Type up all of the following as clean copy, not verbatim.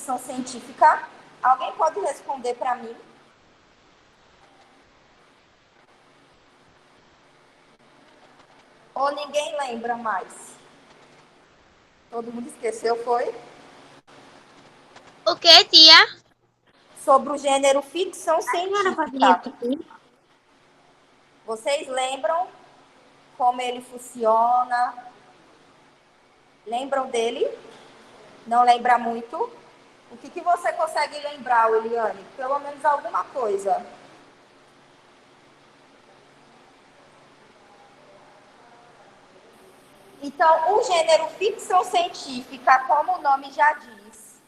ficção científica? Alguém pode responder para mim? Ou ninguém lembra mais? Todo mundo esqueceu, foi? O que, tia? Sobre o gênero ficção científica. Aqui. Vocês lembram como ele funciona? Lembram dele? Não lembra muito? O que você consegue lembrar, Eliane? Pelo menos alguma coisa. Então, o gênero ficção científica, como o nome já diz,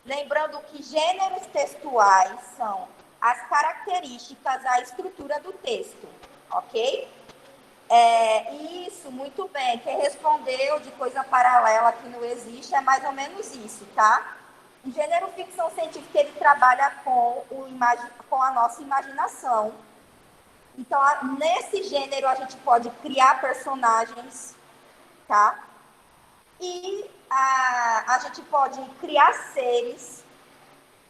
lembrando que gêneros textuais são as características, a estrutura do texto, ok? Isso, muito bem. Quem respondeu de coisa paralela que não existe é mais ou menos isso, tá? O gênero ficção científica, ele trabalha com a nossa imaginação. Então, nesse gênero, a gente pode criar personagens, tá? E a gente pode criar seres,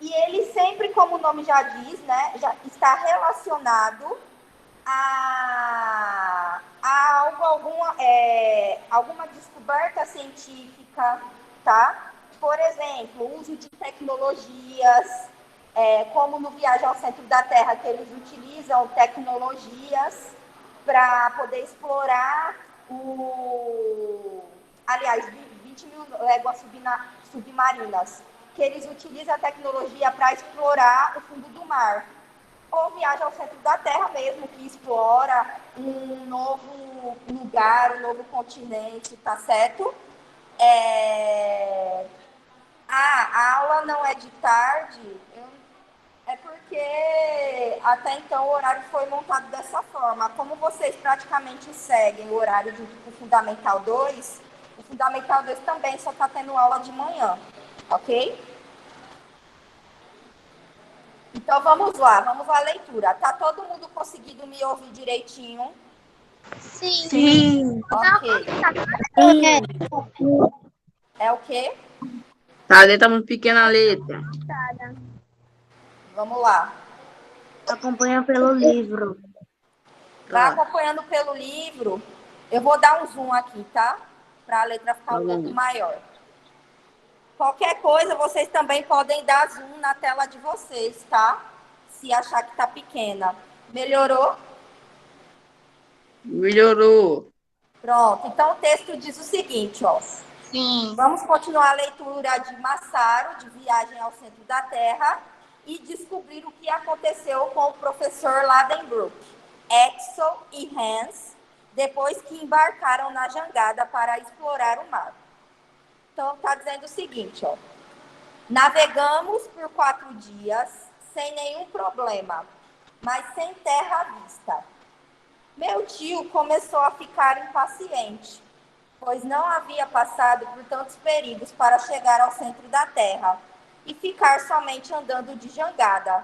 e ele sempre, como o nome já diz, né, já está relacionado a alguma descoberta científica, tá? Por exemplo, o uso de tecnologias, como no Viagem ao Centro da Terra, que eles utilizam tecnologias para poder explorar aliás, 20 mil léguas submarinas, que eles utilizam a tecnologia para explorar o fundo do mar. Ou Viagem ao Centro da Terra mesmo, que explora um novo lugar, um novo continente, tá certo? A aula não é de tarde, é porque até então o horário foi montado dessa forma. Como vocês praticamente seguem o horário do Fundamental 2, o Fundamental 2 também só está tendo aula de manhã, ok? Então vamos lá a leitura. Tá todo mundo conseguindo me ouvir direitinho? Sim. Sim. Ok. Sim. É o quê? Tá, a letra muito pequena a letra. Vamos lá. Acompanha pelo livro. Vai Tá, acompanhando pelo livro. Eu vou dar um zoom aqui, tá? Para a letra ficar tá um pouco bom. maior. Qualquer coisa, vocês também podem dar zoom na tela de vocês, tá? Se achar que tá pequena. Melhorou? Melhorou. Pronto. Então o texto diz o seguinte, ó. Sim. Vamos continuar a leitura de Massaro, de Viagem ao Centro da Terra, e descobrir o que aconteceu com o professor Ladenbrook, Axel e Hans, depois que embarcaram na jangada para explorar o mar. Então, está dizendo o seguinte, ó. Navegamos por 4 dias, sem nenhum problema, mas sem terra à vista. Meu tio começou a ficar impaciente, pois não havia passado por tantos perigos para chegar ao centro da Terra e ficar somente andando de jangada.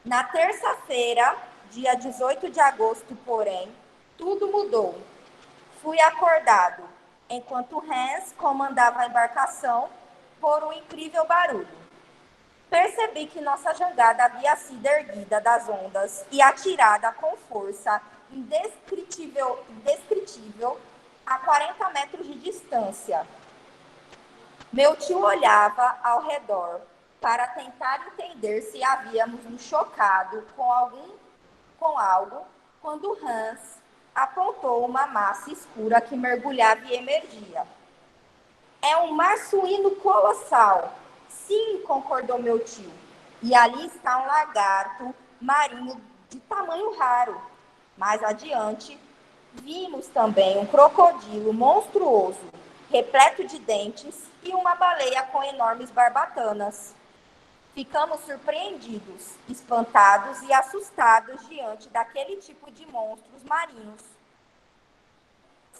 Na terça-feira, dia 18 de agosto, porém, tudo mudou. Fui acordado, enquanto Hans comandava a embarcação, por um incrível barulho. Percebi que nossa jangada havia sido erguida das ondas e atirada com força indescritível a 40 metros de distância. Meu tio olhava ao redor para tentar entender se havíamos nos chocado com algo, quando Hans apontou uma massa escura que mergulhava e emergia. É um mar suíno colossal. Sim, concordou meu tio. E ali está um lagarto marinho de tamanho raro. Mais adiante, vimos também um crocodilo monstruoso, repleto de dentes, e uma baleia com enormes barbatanas. Ficamos surpreendidos, espantados e assustados diante daquele tipo de monstros marinhos.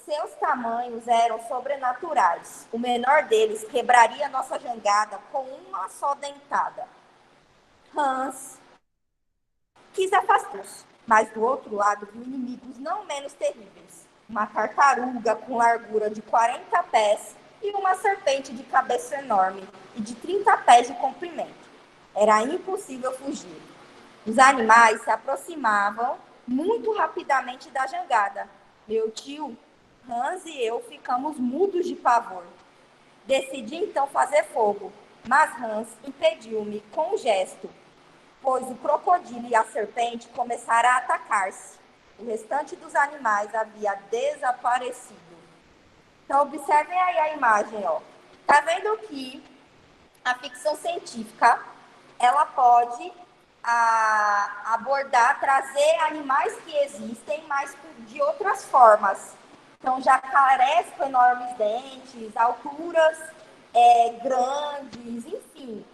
Seus tamanhos eram sobrenaturais. O menor deles quebraria nossa jangada com uma só dentada. Hans quis afastar-nos, mas do outro lado viu inimigos não menos terríveis. Uma tartaruga com largura de 40 pés e uma serpente de cabeça enorme e de 30 pés de comprimento. Era impossível fugir. Os animais se aproximavam muito rapidamente da jangada. Meu tio, Hans e eu ficamos mudos de pavor. Decidi então fazer fogo, mas Hans impediu-me com um gesto, pois o crocodilo e a serpente começaram a atacar-se. O restante dos animais havia desaparecido. Então, observem aí a imagem, ó. Tá vendo que a ficção científica, ela pode abordar, trazer animais que existem, mas de outras formas. Então, jacarés com enormes dentes, alturas grandes, enfim.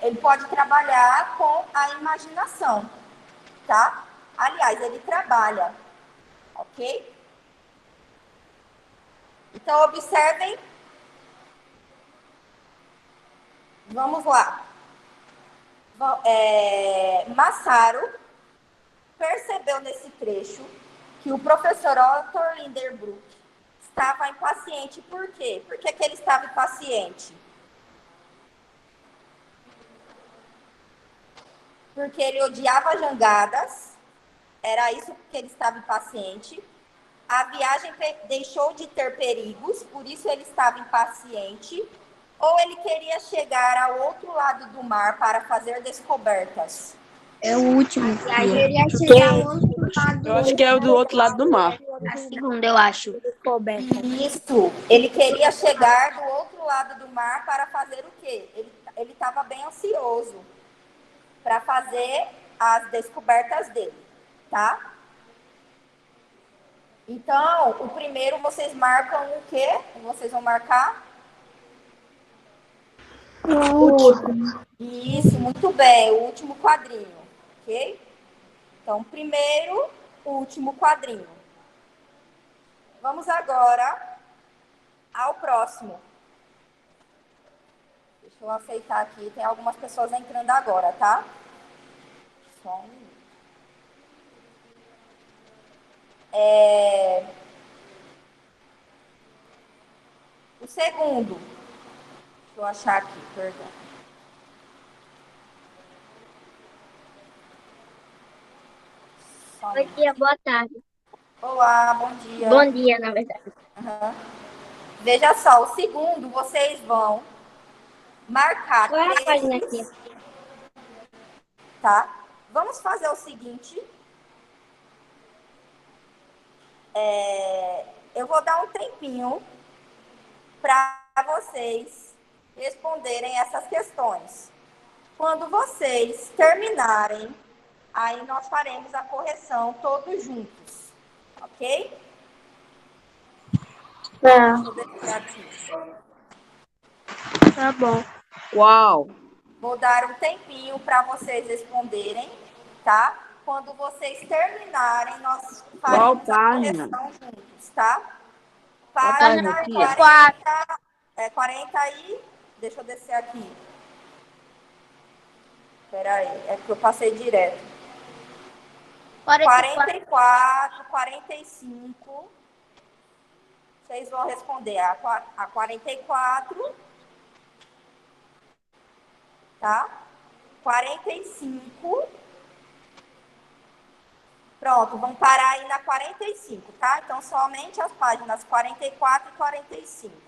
Ele pode trabalhar com a imaginação, tá? Aliás, ele trabalha, ok? Então, observem. Vamos lá. Massaro percebeu nesse trecho que o professor Otto Lindenbrook estava impaciente. Por quê? Por que ele estava impaciente? Porque ele odiava jangadas, era isso porque ele estava impaciente. A viagem deixou de ter perigos, por isso ele estava impaciente. Ou ele queria chegar ao outro lado do mar para fazer descobertas? É o último. Eu queria chegar ao outro lado. Eu acho que é o do outro lado do mar. A segunda, eu acho. Isso. Ele queria chegar do outro lado do mar para fazer o quê? Ele estava bem ansioso para fazer as descobertas dele, tá? Então, o primeiro vocês marcam o quê? Vocês vão marcar? Isso, muito bem. O último quadrinho, ok? Então, primeiro, o último quadrinho. Vamos agora ao próximo. Deixa eu aceitar aqui. Tem algumas pessoas entrando agora, tá? Só um minuto. O segundo. Deixa eu achar aqui, perdão. Bom dia, boa tarde. Olá, bom dia. Bom dia, na verdade. Uhum. Veja só, o segundo, vocês vão marcar Qual é a página aqui? trechos, tá? Vamos fazer o seguinte. Eu vou dar um tempinho para vocês responderem essas questões. Quando vocês terminarem, aí nós faremos a correção todos juntos, ok? Tá. Deixa eu deixar aqui. Tá bom. Uau! Vou dar um tempinho para vocês responderem, tá? Quando vocês terminarem, nós Qual faremos a página? correção juntos, tá? Qual Página página, tia? 40 e... Deixa eu descer aqui. Espera aí, é que eu passei direto. 44, 45. Vocês vão responder a 44, tá? 45. Pronto, vamos parar aí na 45, tá? Então, somente as páginas 44 e 45.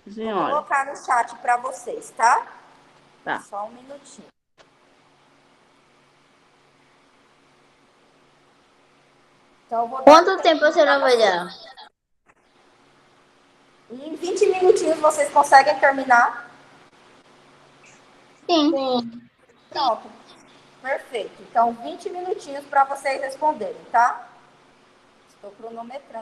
Vou Senhora. colocar no chat para vocês, tá? Tá. Só um minutinho. Então, eu vou dar Quanto um tempo a senhora vai pra dar? vocês. Em 20 minutinhos vocês conseguem terminar? Sim. Pronto. Perfeito. Então, 20 minutinhos para vocês responderem, tá? Estou cronometrando.